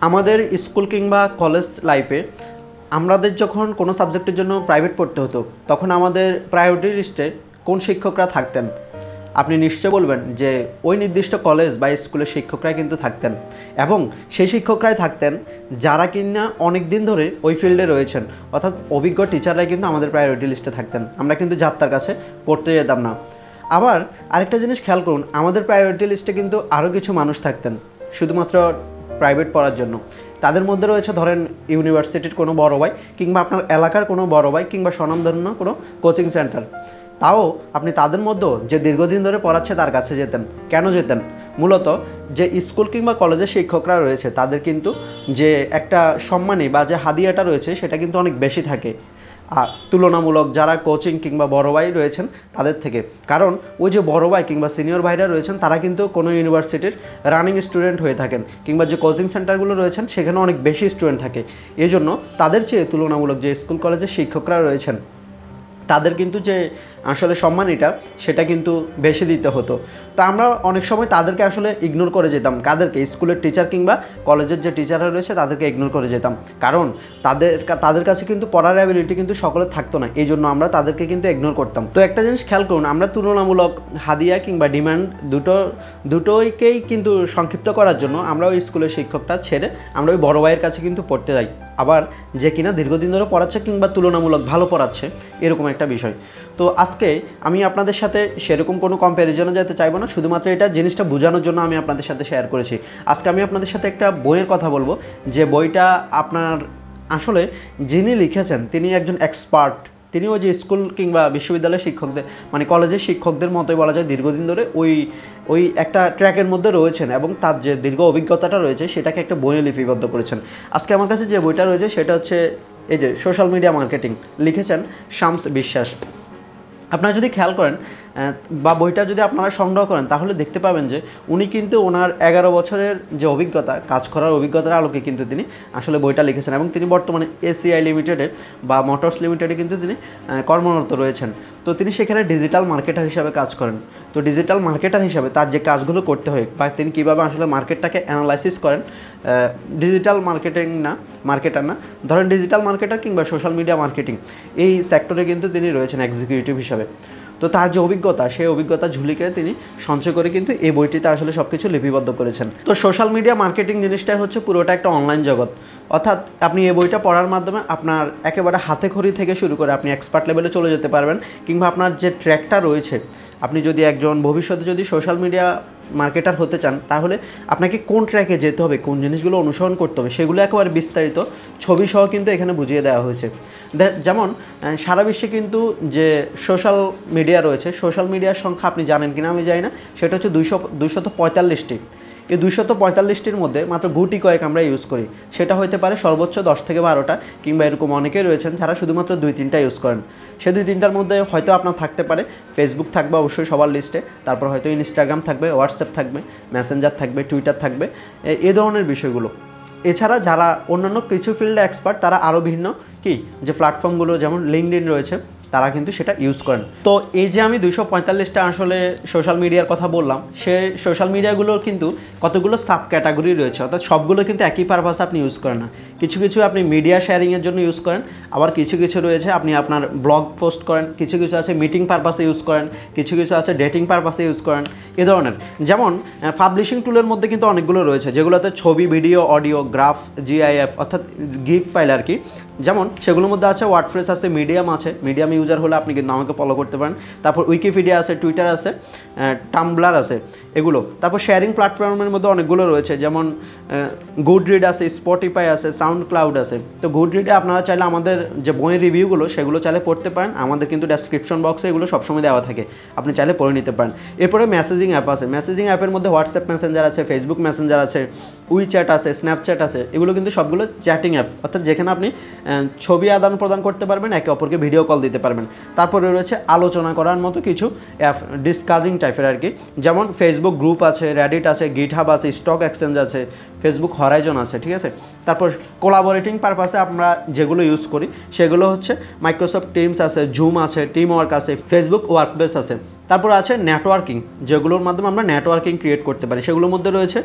আমাদের স্কুল কিংবা কলেজ লাইফে আমাদের যখন কোনো সাবজেক্টের জন্য প্রাইভেট পড়তে হতো তখন আমাদের প্রায়োরিটি লিস্টে কোন শিক্ষকরা থাকতেন? আপনি নিশ্চয় বলবেন যে ওই নির্দিষ্ট কলেজ বা স্কুলের শিক্ষকরাই কিন্তু থাকতেন, এবং সেই শিক্ষকরাই থাকতেন যারা কিনা অনেক দিন ধরে ওই ফিল্ডে রয়েছেন, অর্থাৎ অভিজ্ঞ টিচাররাই কিন্তু আমাদের প্রায়োরিটি লিস্টে থাকতেন। আমরা কিন্তু যাত্রার কাছে পড়তে যেতাম না। আবার আরেকটা জিনিস খেয়াল করুন, আমাদের প্রায়োরিটি লিস্টে কিন্তু আরও কিছু মানুষ থাকতেন শুধুমাত্র প্রাইভেট পড়ার জন্য। তাদের মধ্যে রয়েছে ধরেন ইউনিভার্সিটির কোনো বড় ভাই, কিংবা আপনার এলাকার কোনো বড় ভাই, কিংবা স্বনামধন্য কোনো কোচিং সেন্টার। তাও আপনি তাদের মধ্যেও যে দীর্ঘদিন ধরে পড়াচ্ছে তার কাছে যেতেন। কেন যেতেন? মূলত যে স্কুল কিংবা কলেজের শিক্ষকরা রয়েছে তাদের কিন্তু যে একটা সম্মানী বা যে হাদিয়াটা রয়েছে সেটা কিন্তু অনেক বেশি থাকে আর তুলনামূলক যারা কোচিং কিংবা বড় ভাই রয়েছেন তাদের থেকে। কারণ ওই যে বড় ভাই কিংবা সিনিয়র ভাইরা রয়েছেন তারা কিন্তু কোনো ইউনিভার্সিটির রানিং স্টুডেন্ট হয়ে থাকেন, কিংবা যে কোচিং সেন্টারগুলো রয়েছেন সেখানে অনেক বেশি স্টুডেন্ট থাকে। এই জন্য তাদের চেয়ে তুলনামূলক যে স্কুল কলেজের শিক্ষকরা রয়েছেন তাদের কিন্তু যে আসলে সম্মানীটা সেটা কিন্তু বেশি দিতে হতো। তো আমরা অনেক সময় তাদেরকে আসলে ইগনোর করে যেতাম। কাদেরকে? স্কুলের টিচার কিংবা কলেজের যে টিচাররা রয়েছে তাদেরকে ইগনোর করে যেতাম, কারণ তাদের কাছে কিন্তু পড়ার অ্যাবিলিটি কিন্তু সকলের থাকতো না। এই জন্য আমরা তাদেরকে কিন্তু ইগনোর করতাম। তো একটা জিনিস খেয়াল করুন, আমরা তুলনামূলক হাদিয়া কিংবা ডিমান্ড দুটোইকেই কিন্তু সংক্ষিপ্ত করার জন্য আমরা ওই স্কুলের শিক্ষকটা ছেড়ে আমরা ওই বড় ভাইয়ের কাছে কিন্তু পড়তে যাই, আবার যে কিনা দীর্ঘদিন ধরে পড়াচ্ছে কিংবা তুলনামূলক ভালো পড়াচ্ছে, এরকম একটা বিষয়। তো আজকে আমি আপনাদের সাথে সেরকম কোনো কম্প্যারিজনে যেতে চাইবো না, শুধুমাত্র এটা জিনিসটা বোঝানোর জন্য আমি আপনাদের সাথে শেয়ার করেছি। আজকে আমি আপনাদের সাথে একটা বইয়ের কথা বলবো, যে বইটা আপনার আসলে যিনি লিখেছেন তিনি একজন এক্সপার্ট। তিনি ওই যে স্কুল কিংবা বিশ্ববিদ্যালয়ের শিক্ষকদের মানে কলেজের শিক্ষকদের মতোই বলা যায়, দীর্ঘদিন ধরে ওই একটা ট্র্যাকের মধ্যে রয়েছেন এবং তার যে দীর্ঘ অভিজ্ঞতাটা রয়েছে সেটাকে একটা বইয়ে লিপিবদ্ধ করেছেন। আজকে আমার কাছে যে বইটা রয়েছে সেটা হচ্ছে এই যে সোশ্যাল মিডিয়া মার্কেটিং, লিখেছেন শামস বিশ্বাস। আপনারা যদি খেয়াল করেন বা বইটা যদি আপনারা সংগ্রহ করেন তাহলে দেখতে পাবেন যে উনি কিন্তু ওনার 11 বছরের যে অভিজ্ঞতা, কাজ করার অভিজ্ঞতার আলোকে কিন্তু তিনি আসলে বইটা লিখেছেন, এবং তিনি বর্তমানে এসিআই লিমিটেডে বা মোটরস লিমিটেডে কিন্তু তিনি কর্মরত রয়েছেন। তো তিনি সেখানে ডিজিটাল মার্কেটার হিসাবে কাজ করেন। তো ডিজিটাল মার্কেটার হিসাবে তার যে কাজগুলো করতে হয় বা তিনি কীভাবে আসলে মার্কেটটাকে অ্যানালাইসিস করেন, ডিজিটাল মার্কেটার না, ধরেন ডিজিটাল মার্কেটার কিংবা সোশ্যাল মিডিয়া মার্কেটিং, এই সেক্টরে কিন্তু তিনি রয়েছেন এক্সিকিউটিভ হিসাবে। তো তার যে অভিজ্ঞতা, সেই অভিজ্ঞতা ঝুলিকে তিনি সঞ্চয় করে কিন্তু এই বইটিতে আসলে সব কিছু লিপিবদ্ধ করেছেন। তো সোশ্যাল মিডিয়া মার্কেটিং জিনিসটাই হচ্ছে পুরোটা একটা অনলাইন জগৎ, অর্থাৎ আপনি এই বইটা পড়ার মাধ্যমে আপনার একেবারে হাতে খড়ি থেকে শুরু করে আপনি এক্সপার্ট লেভেলে চলে যেতে পারবেন, কিংবা আপনার যে ট্র্যাকটা রয়েছে, আপনি যদি একজন ভবিষ্যতে যদি সোশ্যাল মিডিয়া মার্কেটার হতে চান তাহলে আপনাকে কোন ট্র্যাকে যেতে হবে, কোন জিনিসগুলো অনুসরণ করতে হবে, সেগুলো একেবারে বিস্তারিত ছবি সহ কিন্তু এখানে বুঝিয়ে দেওয়া হয়েছে। যেমন সারা বিশ্বে কিন্তু যে সোশ্যাল মিডিয়া রয়েছে, সোশ্যাল মিডিয়ার সংখ্যা আপনি জানেন কিনা আমি জানি না, সেটা হচ্ছে 245টি। এই 245টির মধ্যে মাত্র গুটি কয়েক আমরা ইউজ করি। সেটা হতে পারে সর্বোচ্চ 10 থেকে 12টা, কিংবা এরকম অনেকেই রয়েছেন যারা শুধুমাত্র 2-3টা ইউজ করেন। সে 2-3টার মধ্যে হয়তো আপনার থাকতে পারে ফেসবুক থাকবে অবশ্যই সবার লিস্টে, তারপর হয়তো ইনস্টাগ্রাম থাকবে, হোয়াটসঅ্যাপ থাকবে, মেসেঞ্জার থাকবে, টুইটার থাকবে, এই ধরনের বিষয়গুলো। এছাড়া যারা অন্যান্য কিছু ফিল্ডে এক্সপার্ট তারা আরও ভিন্ন কি যে প্ল্যাটফর্মগুলো যেমন লিঙ্কডইন রয়েছে তারা কিন্তু সেটা ইউজ করেন। তো এই যে আমি 245টা আসলে সোশ্যাল মিডিয়ার কথা বললাম, সে সোশ্যাল মিডিয়াগুলোর কিন্তু কতগুলো সাব ক্যাটাগরি রয়েছে, অর্থাৎ সবগুলো কিন্তু একই পারপাসে আপনি ইউজ করেন না। কিছু কিছু আপনি মিডিয়া শেয়ারিংয়ের জন্য ইউজ করেন, আবার কিছু কিছু রয়েছে আপনি আপনার ব্লগ পোস্ট করেন, কিছু কিছু আছে মিটিং পারপাসে ইউজ করেন, কিছু কিছু আছে ডেটিং পারপাসে ইউজ করেন, এ ধরনের। যেমন পাবলিশিং টুলের মধ্যে কিন্তু অনেকগুলো রয়েছে যেগুলোতে ছবি, ভিডিও, অডিও, গ্রাফ, জিআইএফ অর্থাৎ গিগ ফাইল আর কি। যেমন সেগুলোর মধ্যে আছে ওয়ার্ডপ্রেস আছে, মিডিয়াম আছে, মিডিয়াম ইউজার হলে আপনি কিন্তু আমাকে ফলো করতে পারেন, তারপর উইকিপিডিয়া আছে, টুইটার আছে, টাম্বলার আছে, এগুলো। তারপর শেয়ারিং প্ল্যাটফর্মের মধ্যে অনেকগুলো রয়েছে, যেমন গুডরিড আছে, স্পটিফাই আছে, সাউন্ড ক্লাউড আছে। তো গুডরিডে আপনারা চাইলে আমাদের যে বইয়ের রিভিউগুলো সেগুলো চাইলে পড়তে পারেন, আমাদের কিন্তু ডেসক্রিপশন বক্সে এগুলো সবসময় দেওয়া থাকে, আপনি চাইলে পড়ে নিতে পারেন। এরপরে মেসেজিং অ্যাপ আছে, মেসেজিং অ্যাপের মধ্যে হোয়াটসঅ্যাপ মেসেঞ্জার আছে, ফেসবুক মেসেঞ্জার আছে, উইচ্যাট আছে, স্ন্যাপচ্যাট আছে, এগুলো কিন্তু সবগুলো চ্যাটিং অ্যাপ, অর্থাৎ যেখানে আপনি ছবি আদান প্রদান করতে পারবেন, একে অপরকে ভিডিও কল দিতে পারবেন। তারপরে রয়েছে আলোচনা করার মতো কিছু অ্যাপ, ডিসকাসিং টাইপের আর কি, যেমন ফেসবুক গ্রুপ আছে, রেডিট আছে, গিটহাব আছে, স্টক এক্সচেঞ্জ আছে, ফেসবুক হরাইজন আছে, ঠিক আছে। তারপর কোলাবোরেটিং পারপাসে আমরা যেগুলো ইউজ করি সেগুলো হচ্ছে মাইক্রোসফট টিমস আছে, জুম আছে, টিম ওয়ার্ক আছে, ফেসবুক ওয়ার্কপ্লেস আছে। তারপর আছে নেটওয়ার্কিং, যেগুলোর মাধ্যমে আমরা নেটওয়ার্কিং ক্রিয়েট করতে পারি। সেগুলোর মধ্যে রয়েছে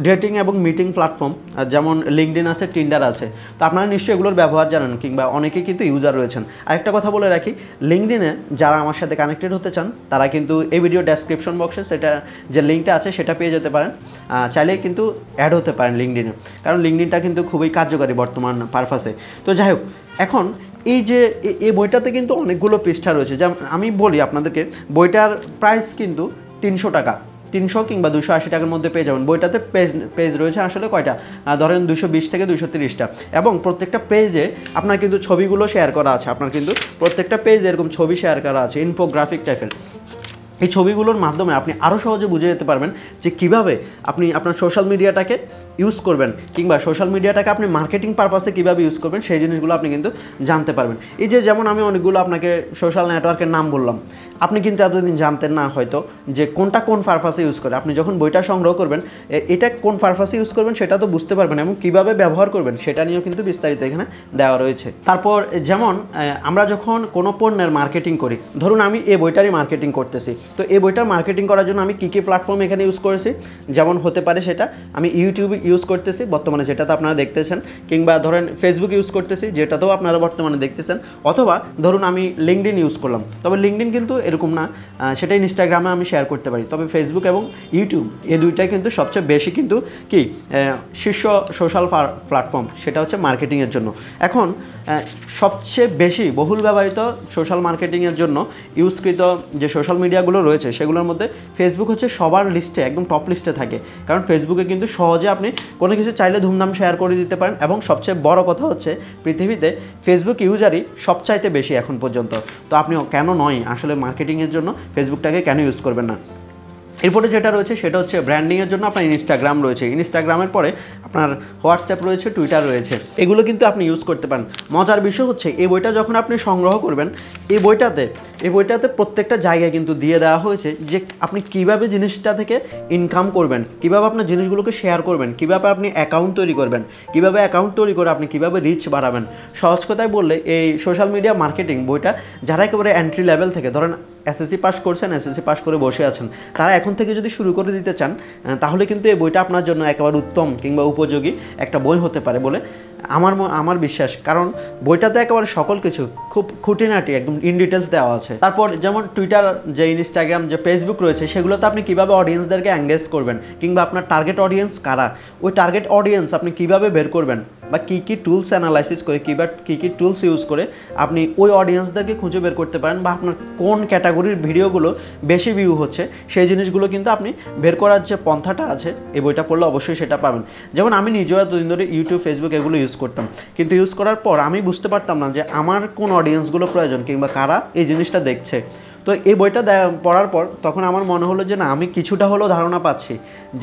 ডেটিং এবং মিটিং প্ল্যাটফর্ম, যেমন লিঙ্কডইন আছে, টিন্ডার আছে। তো আপনারা নিশ্চয়ই এগুলোর ব্যবহার জানেন, কিংবা অনেকেই কিন্তু ইউজার রয়েছেন। আরেকটা কথা বলে রাখি, লিঙ্কডইনে যারা আমার সাথে কানেক্টেড হতে চান তারা কিন্তু এই ভিডিও ডেসক্রিপশন বক্সে সেটা যে লিঙ্কটা আছে সেটা পেয়ে যেতে পারেন। চাইলে কিন্তু অ্যাড হতে পারেন লিঙ্কডইনে, কারণ লিঙ্কডইনটা কিন্তু খুবই কার্যকারী বর্তমান পারপাসে। তো যাই হোক, এখন এই যে এই বইটাতে কিন্তু অনেকগুলো পৃষ্ঠা রয়েছে। যেমন আমি বলি আপনাদেরকে, বইটার প্রাইস কিন্তু 300 টাকা, 300 কিংবা 280 টাকার মধ্যে পেয়ে যাবেন। বইটাতে পেজ রয়েছে আসলে কয়টা, ধরেন 220 থেকে 230টা, এবং প্রত্যেকটা পেজে আপনার কিন্তু ছবিগুলো শেয়ার করা আছে। আপনার কিন্তু প্রত্যেকটা পেজে এরকম ছবি শেয়ার করা আছে, ইনফোগ্রাফিক টাইপের। এই ছবিগুলোর মাধ্যমে আপনি আরও সহজে বুঝে যেতে পারবেন যে কীভাবে আপনি আপনার সোশ্যাল মিডিয়াটাকে ইউজ করবেন, কিংবা সোশ্যাল মিডিয়াটাকে আপনি মার্কেটিং পারপাসে কীভাবে ইউজ করবেন, সেই জিনিসগুলো আপনি কিন্তু জানতে পারবেন। এই যে যেমন আমি অনেকগুলো আপনাকে সোশ্যাল নেটওয়ার্কের নাম বললাম, আপনি কিন্তু এতদিন জানতেন না হয়তো যে কোনটা কোন পারপাসে ইউজ করে। আপনি যখন বইটা সংগ্রহ করবেন, এটা কোন পারপাসে ইউজ করবেন সেটা তো বুঝতে পারবেন, এবং কীভাবে ব্যবহার করবেন সেটা নিয়েও কিন্তু বিস্তারিত এখানে দেওয়া রয়েছে। তারপর যেমন আমরা যখন কোনো পণ্যের মার্কেটিং করি, ধরুন আমি এই বইটারই মার্কেটিং করতেছি, তো এই বইটার মার্কেটিং করার জন্য আমি কী কী প্ল্যাটফর্ম এখানে ইউজ করেছি, যেমন হতে পারে সেটা আমি ইউটিউব ইউজ করতেছি বর্তমানে, যেটাতে আপনারা দেখতেছেন, কিংবা ধরেন ফেসবুক ইউজ করতেছি, যেটাতেও আপনারা বর্তমানে দেখতেছেন, অথবা ধরুন আমি লিঙ্কডইন ইউজ করলাম। তবে লিঙ্কডইন কিন্তু এরকম না, সেটা ইনস্টাগ্রামে আমি শেয়ার করতে পারি। তবে ফেসবুক এবং ইউটিউব এই দুইটাই কিন্তু সবচেয়ে বেশি কিন্তু কি শীর্ষ সোশ্যাল প্ল্যাটফর্ম, সেটা হচ্ছে মার্কেটিংয়ের জন্য। এখন সবচেয়ে বেশি বহুল ব্যবহৃত সোশ্যাল মার্কেটিংয়ের জন্য ইউজকৃত যে সোশ্যাল মিডিয়াগুলো রয়েছে সেগুলোর মধ্যে ফেসবুক হচ্ছে সবার লিস্টে, একদম টপ লিস্টে থাকে। কারণ ফেসবুকে কিন্তু সহজে আপনি কোনো কিছু চাইলে ধুমধাম শেয়ার করে দিতে পারেন, এবং সবচেয়ে বড় কথা হচ্ছে পৃথিবীতে ফেসবুক ইউজারই সবচাইতে বেশি এখন পর্যন্ত। তো আপনি কেন নয় আসলে মার্কেটিংয়ের জন্য ফেসবুকটাকে কেন ইউজ করবেন না। এরপরে যেটা রয়েছে সেটা হচ্ছে ব্র্যান্ডিংয়ের জন্য আপনার ইনস্টাগ্রাম রয়েছে, ইনস্টাগ্রামের পরে আপনার হোয়াটসঅ্যাপ রয়েছে, টুইটার রয়েছে, এগুলো কিন্তু আপনি ইউজ করতে পারেন। মজার বিষয় হচ্ছে এই বইটা যখন আপনি সংগ্রহ করবেন, এই বইটাতে প্রত্যেকটা জায়গায় কিন্তু দিয়ে দেওয়া হয়েছে যে আপনি কিভাবে জিনিসটা থেকে ইনকাম করবেন, কিভাবে আপনার জিনিসগুলোকে শেয়ার করবেন, কিভাবে আপনি অ্যাকাউন্ট তৈরি করবেন, কিভাবে অ্যাকাউন্ট তৈরি করে আপনি কিভাবে রিচ বাড়াবেন। সহজ কথায় বললে এই সোশ্যাল মিডিয়া মার্কেটিং বইটা যারা একেবারে এন্ট্রি লেভেল থেকে, ধরেন এসএসসি পাস করছেন, এসএসসি পাস করে বসে আছেন, তারা এখন থেকে যদি শুরু করে দিতে চান, তাহলে কিন্তু এই বইটা আপনার জন্য একেবারে উত্তম কিংবা উপযোগী একটা বই হতে পারে বলে আমার বিশ্বাস। কারণ বইটাতে একেবারে সকল কিছু খুব খুঁটিনাটি একদম ইন ডিটেলস দেওয়া আছে। তারপর যেমন টুইটার, যে ইনস্টাগ্রাম, যে ফেসবুক রয়েছে, সেগুলোতে আপনি কীভাবে অডিয়েন্সদেরকে এঙ্গেজ করবেন, কিংবা আপনার টার্গেট অডিয়েন্স কারা, ওই টার্গেট অডিয়েন্স আপনি কীভাবে বের করবেন, বা কী কী টুলস অ্যানালাইসিস করে, কী কী টুলস ইউজ করে আপনি ওই অডিয়েন্সদেরকে খুঁজে বের করতে পারেন, বা আপনার কোন ক্যাটাগরির ভিডিওগুলো বেশি ভিউ হচ্ছে, সেই জিনিসগুলো কিন্তু আপনি বের করার যে পন্থাটা আছে এই বইটা পড়লে অবশ্যই সেটা পাবেন। যেমন আমি নিজেও এতদিন ধরে ইউটিউব, ফেসবুক এগুলো ইউজ করতাম, কিন্তু ইউজ করার পর আমি বুঝতে পারতাম না যে আমার কোন অডিয়েন্সগুলো প্রয়োজন, কিংবা কারা এই জিনিসটা দেখছে। তো এই বইটা পড়ার পর তখন আমার মনে হলো যে না, আমি কিছুটা হলেও ধারণা পাচ্ছি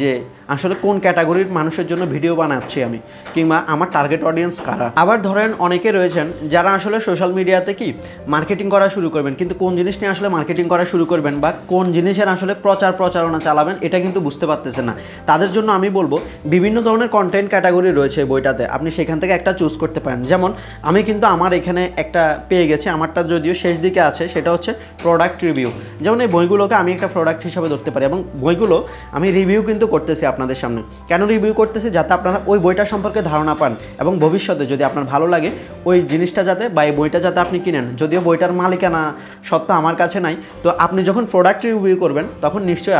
যে আসলে কোন ক্যাটাগরির মানুষের জন্য ভিডিও বানাচ্ছি আমি, কিংবা আমার টার্গেট অডিয়েন্স কারা। আবার ধরেন অনেকে রয়েছেন যারা আসলে সোশ্যাল মিডিয়াতে কি মার্কেটিং করা শুরু করবেন, কিন্তু কোন জিনিস নিয়ে আসলে মার্কেটিং করা শুরু করবেন, বা কোন জিনিসের আসলে প্রচারণা চালাবেন, এটা কিন্তু বুঝতে পারতেছেন না। তাদের জন্য আমি বলবো বিভিন্ন ধরনের কন্টেন্ট ক্যাটাগরি রয়েছে বইটাতে, আপনি সেখান থেকে একটা চুজ করতে পারেন। যেমন আমি কিন্তু আমার এখানে একটা পেয়ে গেছি, আমারটা যদিও শেষ দিকে আছে, সেটা হচ্ছে প্রোডাক্ট রিভিউ। যেমন এই বইগুলোকে আমি একটা প্রোডাক্ট হিসাবে ধরতে পারি, এবং বইগুলো আমি রিভিউ কিন্তু করতেছি আপনাদের সামনে। কেন রিভিউ করতেছি? যাতে আপনারা ওই বইটা সম্পর্কে ধারণা পান, এবং ভবিষ্যতে যদি আপনার ভালো লাগে ওই জিনিসটা যাতে, বা এই বইটা যাতে আপনি কিনেন। যদিও বইটার মালিকানা সত্য আমার কাছে নাই, তো আপনি যখন প্রোডাক্ট রিভিউ করবেন তখন নিশ্চয়ই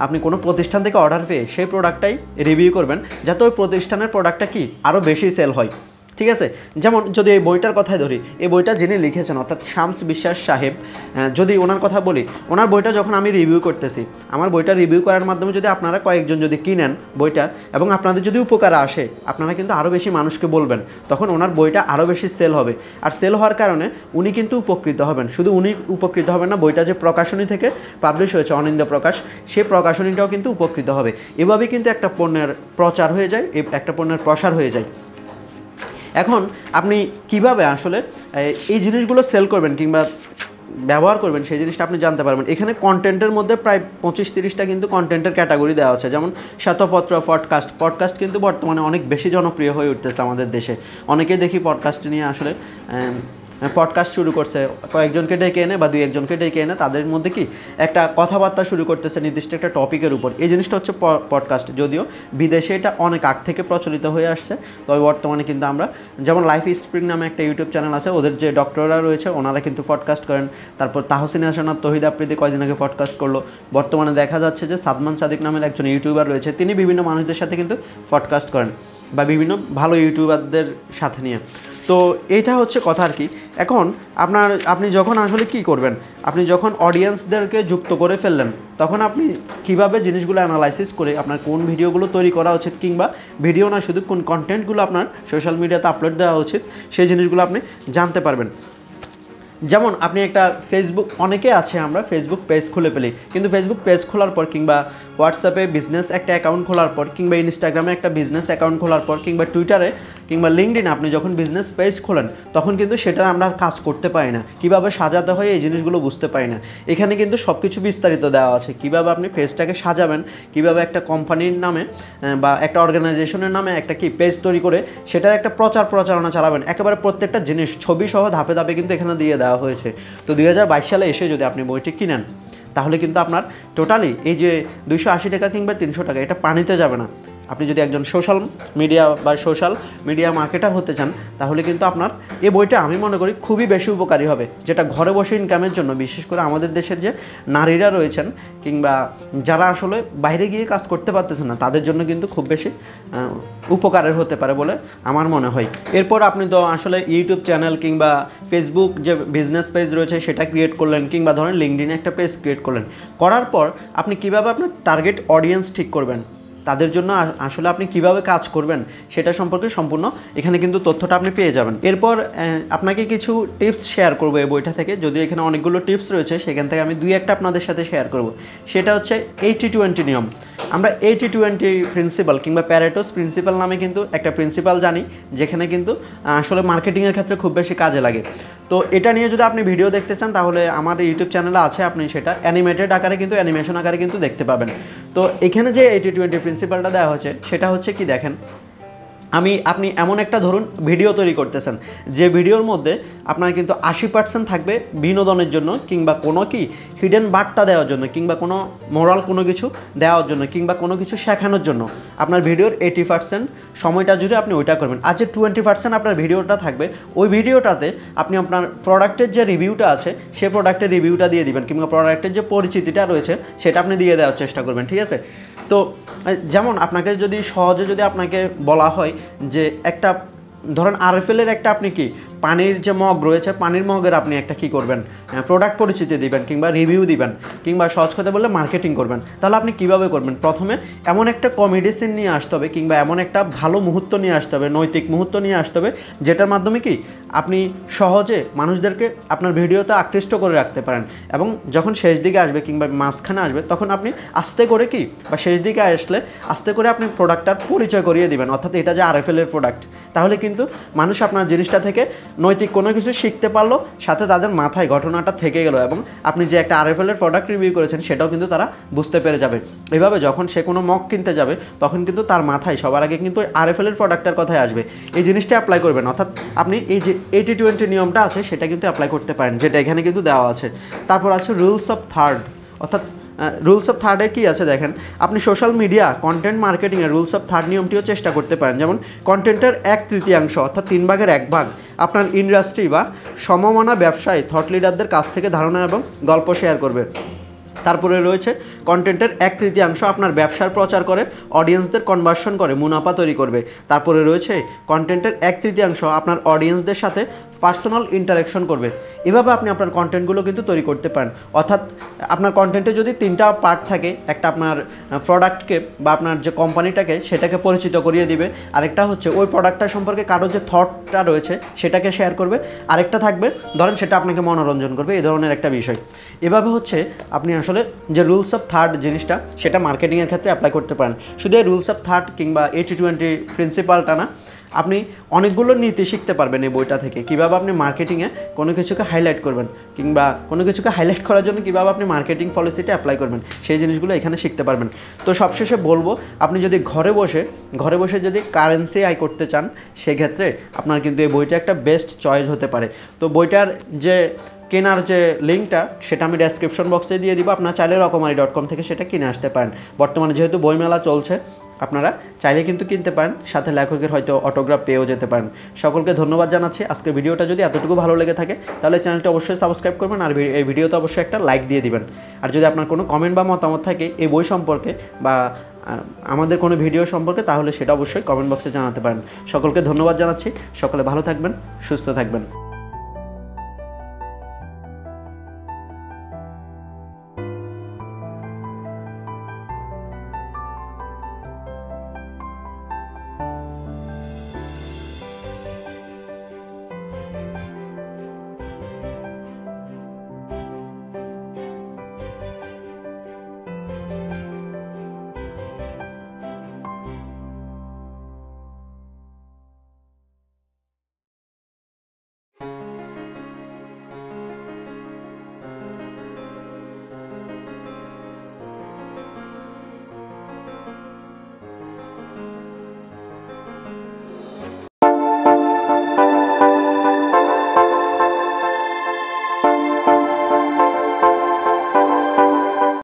আপনি কোনো প্রতিষ্ঠান থেকে অর্ডার পেয়ে সেই প্রোডাক্টটাই রিভিউ করবেন, যাতে ওই প্রতিষ্ঠানের প্রোডাক্টটা কি আরও বেশি সেল হয়। ঠিক আছে, যেমন যদি এই বইটার কথাই ধরি, এই বইটা যিনি লিখেছেন অর্থাৎ শামস বিশ্বাস সাহেব, যদি ওনার কথা বলি, ওনার বইটা যখন আমি রিভিউ করতেছি, আমার বইটা রিভিউ করার মাধ্যমে যদি আপনারা কয়েকজন যদি কিনেন বইটা, এবং আপনাদের যদি উপকার আসে, আপনারা কিন্তু আরও বেশি মানুষকে বলবেন, তখন ওনার বইটা আরও বেশি সেল হবে। আর সেল হওয়ার কারণে উনি কিন্তু উপকৃত হবেন। শুধু উনি উপকৃত হবেন না, বইটা যে প্রকাশনী থেকে পাবলিশ হয়েছে, অনিন্দ্য প্রকাশ, সেই প্রকাশনীটাও কিন্তু উপকৃত হবে। এভাবেই কিন্তু একটা পণ্যের প্রচার হয়ে যায়, একটা পণ্যের প্রসার হয়ে যায়। এখন আপনি কিভাবে আসলে এই জিনিসগুলো সেল করবেন, কিংবা ব্যবহার করবেন সেই জিনিসটা আপনি জানতে পারবেন। এখানে কন্টেন্টের মধ্যে প্রায় 25-30টা কিন্তু কন্টেন্টের ক্যাটাগরি দেওয়া আছে, যেমন শ্বেতপত্র, পডকাস্ট কিন্তু বর্তমানে অনেক বেশি জনপ্রিয় হয়ে উঠতেছে আমাদের দেশে। অনেকেই দেখি পডকাস্ট নিয়ে আসলে পডকাস্ট শুরু করছে, কয়েকজনকে ডেকে এনে বা 2-1জনকে ডেকে এনে তাদের মধ্যে কি একটা কথাবার্তা শুরু করতেছে নির্দিষ্ট একটা টপিকের উপর। এই জিনিসটা হচ্ছে পডকাস্ট। যদিও বিদেশে এটা অনেক আগ থেকে প্রচলিত হয়ে আসছে, তবে বর্তমানে কিন্তু আমরা যেমন লাইফ স্প্রিং নামে একটা ইউটিউব চ্যানেল আছে, ওদের যে ডক্টররা রয়েছে ওনারা কিন্তু পডকাস্ট করেন। তারপর তাহসিন হাসান আর তহিদ আফ্রিদি কয়দিন আগে পডকাস্ট করলো। বর্তমানে দেখা যাচ্ছে যে সাদমান সাদিক নামের একজন ইউটিউবার রয়েছে, তিনি বিভিন্ন মানুষদের সাথে কিন্তু পডকাস্ট করেন বা বিভিন্ন ভালো ইউটিউবারদের সাথে নিয়ে। তো এইটা হচ্ছে কথা আর কি। এখন আপনি যখন আসলে কি করবেন, আপনি যখন অডিয়েন্সদেরকে যুক্ত করে ফেললেন, তখন আপনি কিভাবে জিনিসগুলো অ্যানালাইসিস করে আপনার কোন ভিডিওগুলো তৈরি করা উচিত, কিংবা ভিডিও না শুধু কোন কন্টেন্টগুলো আপনার সোশ্যাল মিডিয়াতে আপলোড দেওয়া উচিত, সেই জিনিসগুলো আপনি জানতে পারবেন। যেমন আপনি একটা ফেসবুক, অনেকে আছে আমরা ফেসবুক পেজ খুলে ফেলি, কিন্তু ফেসবুক পেজ খোলার পর কিংবা হোয়াটসঅ্যাপে বিজনেস একটা অ্যাকাউন্ট খোলার পর কিংবা ইনস্টাগ্রামে একটা বিজনেস অ্যাকাউন্ট খোলার পর কিংবা টুইটারে কিংবা লিঙ্কডইনে আপনি যখন বিজনেস পেজ খোলেন, তখন কিন্তু সেটা আমরা কাজ করতে পারি না, কীভাবে সাজাতে হয় এই জিনিসগুলো বুঝতে পারি না। এখানে কিন্তু সব কিছু বিস্তারিত দেওয়া আছে, কীভাবে আপনি পেজটাকে সাজাবেন, কীভাবে একটা কোম্পানির নামে বা একটা অর্গানাইজেশনের নামে একটা কি পেজ তৈরি করে সেটার একটা প্রচারণা চালাবেন। একেবারে প্রত্যেকটা জিনিস ছবি সহ ধাপে ধাপে কিন্তু এখানে দিয়ে দেওয়া হয়েছে। তো 2022 সালে এসে যদি আপনি বইটি কিনেন, তাহলে কিন্তু আপনার টোটালি এই যে 280 টাকা কিংবা 300 টাকা, এটা পানিতে যাবে না। আপনি যদি একজন সোশ্যাল মিডিয়া মার্কেটার হতে চান, তাহলে কিন্তু আপনার এই বইটা আমি মনে করি খুবই বেশি উপকারী হবে, যেটা ঘরে বসে ইনকামের জন্য, বিশেষ করে আমাদের দেশের যে নারীরা রয়েছেন কিংবা যারা আসলে বাইরে গিয়ে কাজ করতে পারতেছেন না, তাদের জন্য কিন্তু খুব বেশি উপকারের হতে পারে বলে আমার মনে হয়। এরপর আপনি তো আসলে ইউটিউব চ্যানেল কিংবা ফেসবুক যে বিজনেস পেজ রয়েছে সেটা ক্রিয়েট করলেন, কিংবা ধরেন লিঙ্কডইনে একটা পেজ ক্রিয়েট করলেন। করার পর আপনি কিভাবে আপনার টার্গেট অডিয়েন্স ঠিক করবেন, তাদের জন্য আসলে আপনি কিভাবে কাজ করবেন, সেটা সম্পর্কে সম্পূর্ণ এখানে কিন্তু তথ্যটা আপনি পেয়ে যাবেন। এরপর আপনাকে কিছু টিপস শেয়ার করবো এই বইটা থেকে, যদিও এখানে অনেকগুলো টিপস রয়েছে, সেখান থেকে আমি 2-1টা আপনাদের সাথে শেয়ার করব। সেটা হচ্ছে 80-20 নিয়ম। আমরা 80-20 প্রিন্সিপাল কিংবা প্যারেটোস প্রিন্সিপাল নামে কিন্তু একটা প্রিন্সিপাল জানি, যেখানে কিন্তু আসলে মার্কেটিংয়ের ক্ষেত্রে খুব বেশি কাজে লাগে। তো এটা নিয়ে যদি আপনি ভিডিও দেখতে চান, তাহলে আমার ইউটিউব চ্যানেলে আছে, আপনি সেটা অ্যানিমেটেড আকারে কিন্তু অ্যানিমেশন আকারে কিন্তু দেখতে পাবেন। তো এখানে যে 80-20 প্রিন্সিপালটা দেওয়া হচ্ছে, সেটা হচ্ছে কি দেখেন, আপনি এমন একটা ধরুন ভিডিও তৈরি করতেছেন, যে ভিডিওর মধ্যে আপনার কিন্তু 80% থাকবে বিনোদনের জন্য কিংবা কোনো কি হিডেন বার্তা দেওয়ার জন্য কিংবা কোনো মোরাল কোনো কিছু দেওয়ার জন্য কিংবা কোনো কিছু শেখানোর জন্য। আপনার ভিডিওর 80% সময়টা জুড়ে আপনি ওইটা করবেন। আর যে 20% আপনার ভিডিওটা থাকবে, ওই ভিডিওটাতে আপনি আপনার প্রোডাক্টের যে রিভিউটা আছে সেই প্রোডাক্টের রিভিউটা দিয়ে দিবেন, কিংবা প্রোডাক্টের যে পরিচিতিটা রয়েছে সেটা আপনি দিয়ে দেওয়ার চেষ্টা করবেন, ঠিক আছে? তো যেমন আপনাকে যদি সহজে যদি আপনাকে বলা হয় যে একটা ধরেন আরএফএলের একটা আপনি কি পানির যে মগ রয়েছে, পানির মগের আপনি একটা কি করবেন, প্রোডাক্ট পরিচিতি দিবেন কিংবা রিভিউ দিবেন কিংবা সহজ কথা বললে মার্কেটিং করবেন, তাহলে আপনি কিভাবে করবেন? প্রথমে এমন একটা কমেডি সিন নিয়ে আসতে হবে কিংবা এমন একটা ভালো মুহূর্ত নিয়ে আসতে হবে, নৈতিক মুহূর্ত নিয়ে আসতে হবে, যেটার মাধ্যমে কি আপনি সহজে মানুষদেরকে আপনার ভিডিওতে আকৃষ্ট করে রাখতে পারেন। এবং যখন শেষ দিকে আসবে কিংবা মাঝখানে আসবে, তখন আপনি আস্তে করে কি বা শেষ দিকে আসলে আস্তে করে আপনি প্রোডাক্টটার পরিচয় করিয়ে দিবেন, অর্থাৎ এটা যে আরএফএলের প্রোডাক্ট। তাহলে কিন্তু মানুষ আপনার জিনিসটা থেকে নৈতিক কোনো কিছু শিখতে পারলো, সাথে তাদের মাথায় ঘটনাটা থেকে গেল, এবং আপনি যে একটা আরএফএলের প্রোডাক্ট রিভিউ করেছেন সেটাও কিন্তু তারা বুঝতে পেরে যাবে। এইভাবে যখন সে কোনো মগ কিনতে যাবে, তখন কিন্তু তার মাথায় সবার আগে কিন্তু আরএফএলের প্রোডাক্টের কথাই আসবে। এই জিনিসটা অ্যাপ্লাই করবেন, অর্থাৎ আপনি এই যে 80-20 নিয়মটা আছে সেটা কিন্তু অ্যাপ্লাই করতে পারেন, যেটা এখানে কিন্তু দেওয়া আছে। তারপর আছে রুলস অফ থার্ড, অর্থাৎ রুলস অফ থার্ডে কী আছে দেখেন, আপনি সোশ্যাল মিডিয়া কন্টেন্ট মার্কেটিংয়ের রুলস অফ থার্ড নিয়মটিও চেষ্টা করতে পারেন। যেমন কন্টেন্টের 1/3 অর্থাৎ 3/1 আপনার ইন্ডাস্ট্রি বা সমমনা ব্যবসায় থট লিডারদের কাছ থেকে ধারণা এবং গল্প শেয়ার করবে। তারপরে রয়েছে কন্টেন্টের 1/3 আপনার ব্যবসার প্রচার করে অডিয়েন্সদের কনভার্সন করে মুনাফা তৈরি করবে। তারপরে রয়েছে কন্টেন্টের 1/3 আপনার অডিয়েন্সদের সাথে পার্সোনাল ইন্টারাকশন করবে। এভাবে আপনি আপনার কন্টেন্টগুলো কিন্তু তৈরি করতে পারেন। অর্থাৎ আপনার কন্টেন্টে যদি 3টা পার্ট থাকে, একটা আপনার প্রোডাক্টকে বা আপনার যে কোম্পানিটাকে সেটাকে পরিচিত করিয়ে দিবে, আরেকটা হচ্ছে ওই প্রোডাক্টটা সম্পর্কে কারোর যে থটটা রয়েছে সেটাকে শেয়ার করবে, আরেকটা থাকবে ধরেন সেটা আপনাকে মনোরঞ্জন করবে, এই ধরনের একটা বিষয়। এভাবে হচ্ছে আপনি আসলে যে রুলস অফ থার্ড জিনিসটা সেটা মার্কেটিংয়ের ক্ষেত্রে অ্যাপ্লাই করতে পারেন। শুধু এই রুলস অফ থার্ড কিংবা 80-20 প্রিন্সিপালটা না, আপনি অনেকগুলো নীতি শিখতে পারবেন এই বইটা থেকে। কীভাবে আপনি মার্কেটিংয়ে কোনো কিছুকে হাইলাইট করবেন, কিংবা কোনো কিছুকে হাইলাইট করার জন্য কীভাবে আপনি মার্কেটিং পলিসিটা অ্যাপ্লাই করবেন, সেই জিনিসগুলো এখানে শিখতে পারবেন। তো সবশেষে বলবো, আপনি যদি ঘরে বসে যদি কারেন্সি আয় করতে চান, সেক্ষেত্রে আপনার কিন্তু এই বইটা একটা বেস্ট চয়েস হতে পারে। তো বইটার যে কেনার যে লিঙ্কটা, সেটা আমি ডেসক্রিপশন বক্সে দিয়ে দিব। আপনারা চাইলে রকমারি.com থেকে সেটা কিনে আসতে পারেন। বর্তমানে যেহেতু বইমেলা চলছে, আপনারা চাইলে কিন্তু কিনতে পারেন, সাথে লেখকের হয়তো অটোগ্রাফ পেয়েও যেতে পারেন। সকলকে ধন্যবাদ জানাচ্ছি। আজকের ভিডিওটা যদি এতটুকু ভালো লেগে থাকে, তাহলে চ্যানেলটা অবশ্যই সাবস্ক্রাইব করবেন, আর এই ভিডিওতে অবশ্যই একটা লাইক দিয়ে দিবেন। আর যদি আপনার কোনো কমেন্ট বা মতামত থাকে এই বই সম্পর্কে বা আমাদের কোনো ভিডিও সম্পর্কে, তাহলে সেটা অবশ্যই কমেন্ট বক্সে জানাতে পারেন। সকলকে ধন্যবাদ জানাচ্ছি। সকলে ভালো থাকবেন, সুস্থ থাকবেন।